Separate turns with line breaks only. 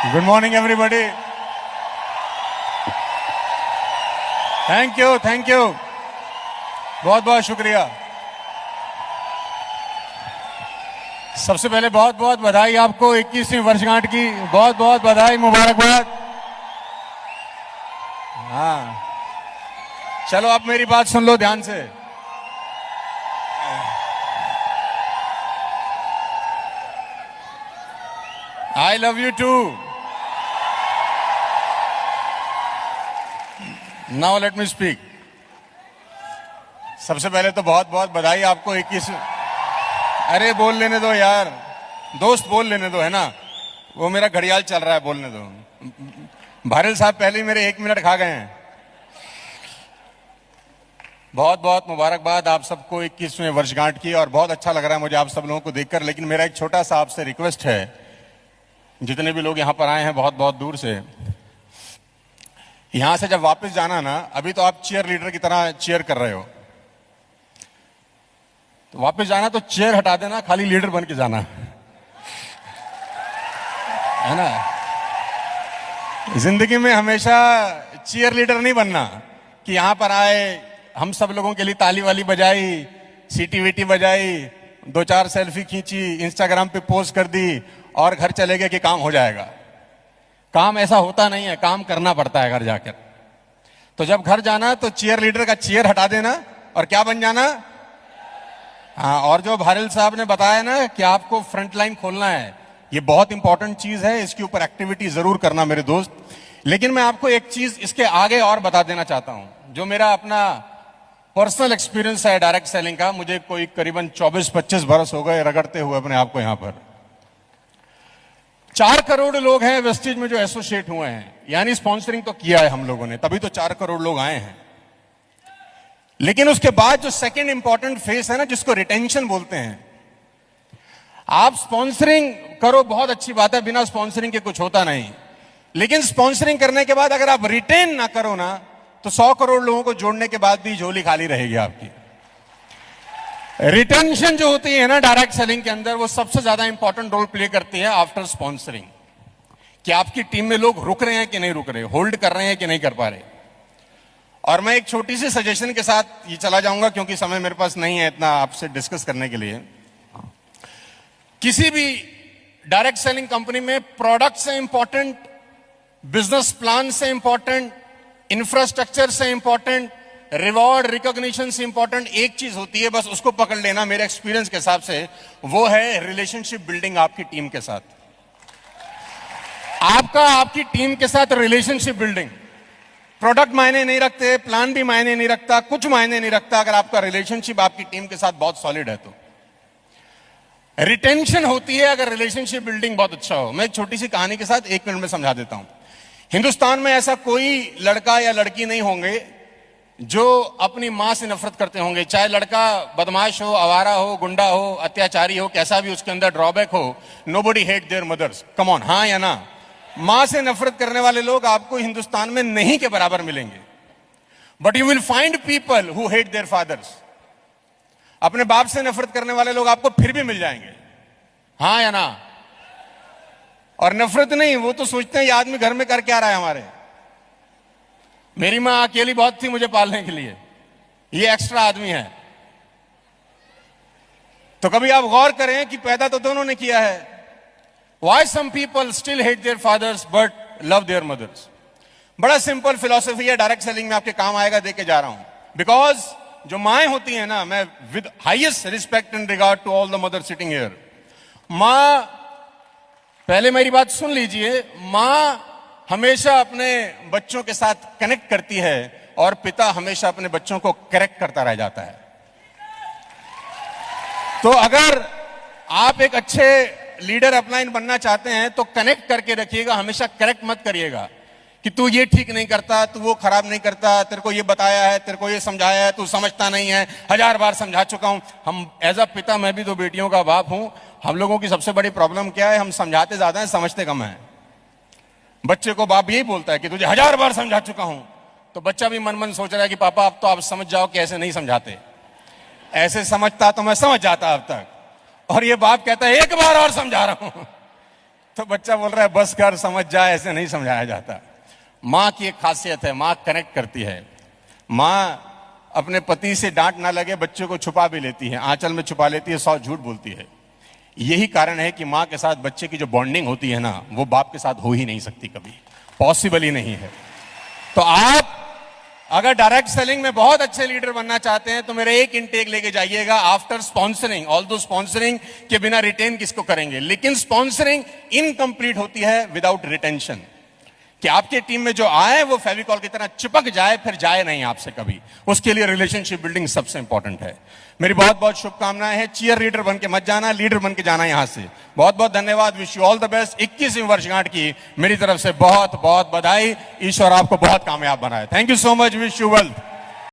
Good morning everybody. Thank you, बहुत बहुत शुक्रिया। सबसे पहले बहुत बहुत बधाई आपको 21वीं वर्षगांठ की, बहुत बहुत बधाई, मुबारकबाद। हाँ, चलो आप मेरी बात सुन लो ध्यान से। I love you too. Now let me speak. सबसे पहले तो बहुत बहुत बधाई आपको 21। अरे बोल लेने दो यार, दोस्त बोल लेने दो, है ना। वो मेरा घड़ियाल चल रहा है, बोलने दो। भारल साहब पहले ही मेरे 1 मिनट खा गए हैं। बहुत बहुत मुबारकबाद आप सबको 21वें वर्षगांठ की। और बहुत अच्छा लग रहा है मुझे आप सब लोगों को देखकर। लेकिन मेरा एक छोटा सा आपसे रिक्वेस्ट है, जितने भी लोग यहां पर आए हैं बहुत बहुत दूर से, यहां से जब वापस जाना ना, अभी तो आप चीयर लीडर की तरह चीयर कर रहे हो, तो वापस जाना तो चेयर हटा देना, खाली लीडर बन के जाना, है ना। जिंदगी में हमेशा चीयर लीडर नहीं बनना कि यहां पर आए, हम सब लोगों के लिए ताली वाली बजाई, सीटी वीटी बजाई, 2-4 सेल्फी खींची, इंस्टाग्राम पे पोस्ट कर दी और घर चले गए कि काम हो जाएगा। काम ऐसा होता नहीं है, काम करना पड़ता है घर जाकर। तो जब घर जाना तो चीयर लीडर का चीयर हटा देना और क्या बन जाना। हाँ, और जो भारल साहब ने बताया ना कि आपको फ्रंट लाइन खोलना है, ये बहुत इंपॉर्टेंट चीज है। इसके ऊपर एक्टिविटी जरूर करना मेरे दोस्त। लेकिन मैं आपको एक चीज इसके आगे और बता देना चाहता हूं, जो मेरा अपना पर्सनल एक्सपीरियंस है डायरेक्ट सेलिंग का। मुझे कोई करीबन 24-25 बरस हो गए रगड़ते हुए अपने आप को यहां पर। 4 करोड़ लोग हैं वेस्टेज में जो एसोसिएट हुए हैं, यानी स्पॉन्सरिंग तो किया है हम लोगों ने, तभी तो 4 करोड़ लोग आए हैं। लेकिन उसके बाद जो सेकंड इंपॉर्टेंट फेस है ना, जिसको रिटेंशन बोलते हैं। आप स्पॉन्सरिंग करो, बहुत अच्छी बात है, बिना स्पॉन्सरिंग के कुछ होता नहीं। लेकिन स्पॉन्सरिंग करने के बाद अगर आप रिटेन ना करो ना, तो 100 करोड़ लोगों को जोड़ने के बाद भी झोली खाली रहेगी आपकी। रिटेंशन जो होती है ना डायरेक्ट सेलिंग के अंदर, वो सबसे ज्यादा इंपॉर्टेंट रोल प्ले करती है आफ्टर स्पॉन्सरिंग। कि आपकी टीम में लोग रुक रहे हैं कि नहीं रुक रहे, होल्ड कर रहे हैं कि नहीं कर पा रहे। और मैं एक छोटी सी सजेशन के साथ ये चला जाऊंगा, क्योंकि समय मेरे पास नहीं है इतना आपसे डिस्कस करने के लिए। किसी भी डायरेक्ट सेलिंग कंपनी में प्रोडक्ट से इंपॉर्टेंट, बिजनेस प्लान से इंपॉर्टेंट, इंफ्रास्ट्रक्चर से इंपॉर्टेंट, रिवॉर्ड रिकॉग्निशन से इंपॉर्टेंट एक चीज होती है, बस उसको पकड़ लेना मेरे एक्सपीरियंस के हिसाब से, वो है रिलेशनशिप बिल्डिंग आपकी टीम के साथ। आपकी टीम के साथ रिलेशनशिप बिल्डिंग। प्रोडक्ट मायने नहीं रखते, प्लान भी मायने नहीं रखता, कुछ मायने नहीं रखता, अगर आपका रिलेशनशिप आपकी टीम के साथ बहुत सॉलिड है तो। रिटेंशन होती है अगर रिलेशनशिप बिल्डिंग बहुत अच्छा हो। मैं एक छोटी सी कहानी के साथ 1 मिनट में समझा देता हूं। हिंदुस्तान में ऐसा कोई लड़का या लड़की नहीं होंगे जो अपनी मां से नफरत करते होंगे। चाहे लड़का बदमाश हो, आवारा हो, गुंडा हो, अत्याचारी हो, कैसा भी उसके अंदर ड्रॉबैक हो, nobody hate their mothers. Come on, हाँ या ना। मां से नफरत करने वाले लोग आपको हिंदुस्तान में नहीं के बराबर मिलेंगे। But you will find people who hate their fathers. अपने बाप से नफरत करने वाले लोग आपको फिर भी मिल जाएंगे, हाँ या ना। और नफरत नहीं, वो तो सोचते हैं ये आदमी घर में कर क्या रहा है हमारे। मेरी मां अकेली बहुत थी मुझे पालने के लिए, ये एक्स्ट्रा आदमी है। तो कभी आप गौर करें कि पैदा तो दोनों ने किया है। Why some people still hate their fathers but love their mothers? बड़ा सिंपल फिलॉसफी है, डायरेक्ट सेलिंग में आपके काम आएगा, दे के जा रहा हूं। बिकॉज जो माएं होती हैं ना, मैं with highest respect and regard to all the mother sitting here, मां, पहले मेरी बात सुन लीजिए, मां हमेशा अपने बच्चों के साथ कनेक्ट करती है और पिता हमेशा अपने बच्चों को करेक्ट करता रह जाता है। तो अगर आप एक अच्छे लीडर अपलाइन बनना चाहते हैं तो कनेक्ट करके रखिएगा, हमेशा करेक्ट मत करिएगा कि तू ये ठीक नहीं करता, तू वो खराब नहीं करता, तेरे को ये बताया है, तेरे को ये समझाया है, तू समझता नहीं है, 1000 बार समझा चुका हूं। हम एज अ पिता, मैं भी 2 बेटियों का बाप हूं, हम लोगों की सबसे बड़ी प्रॉब्लम क्या है, हम समझाते ज्यादा है, समझते कम है। बच्चे को बाप यही बोलता है कि तुझे 1000 बार समझा चुका हूं, तो बच्चा भी मन मन सोच रहा है कि पापा अब तो आप समझ जाओ कि ऐसे नहीं समझाते, ऐसे समझता तो मैं समझ जाता अब तक। और ये बाप कहता है 1 बार और समझा रहा हूं। तो बच्चा बोल रहा है बस कर, समझ जाए, ऐसे नहीं समझाया जाता। माँ की एक खासियत है, माँ कनेक्ट करती है। माँ अपने पति से डांट ना लगे बच्चे को छुपा भी लेती है, आंचल में छुपा लेती है, 100 झूठ बोलती है। यही कारण है कि माँ के साथ बच्चे की जो बॉन्डिंग होती है ना, वो बाप के साथ हो ही नहीं सकती, कभी पॉसिबल ही नहीं है। तो आप अगर डायरेक्ट सेलिंग में बहुत अच्छे लीडर बनना चाहते हैं तो मेरे एक इनटेक लेके जाइएगा, आफ्टर स्पॉन्सरिंग। ऑल दो स्पॉन्सरिंग के बिना रिटेन किसको करेंगे, लेकिन स्पॉन्सरिंग इनकंप्लीट होती है विदाउट रिटेंशन। कि आपके टीम में जो आए वो फेविकॉल की तरह चिपक जाए, फिर जाए नहीं आपसे कभी। उसके लिए रिलेशनशिप बिल्डिंग सबसे इंपॉर्टेंट है। मेरी बहुत बहुत शुभकामनाएं हैं। चीयर लीडर बन के मत जाना, लीडर बन के जाना यहां से। बहुत बहुत धन्यवाद, wish you all the best. 21वीं वर्षगांठ की मेरी तरफ से बहुत बहुत बधाई। ईश्वर आपको बहुत कामयाब बनाए। Thank you so much, wish you wealth.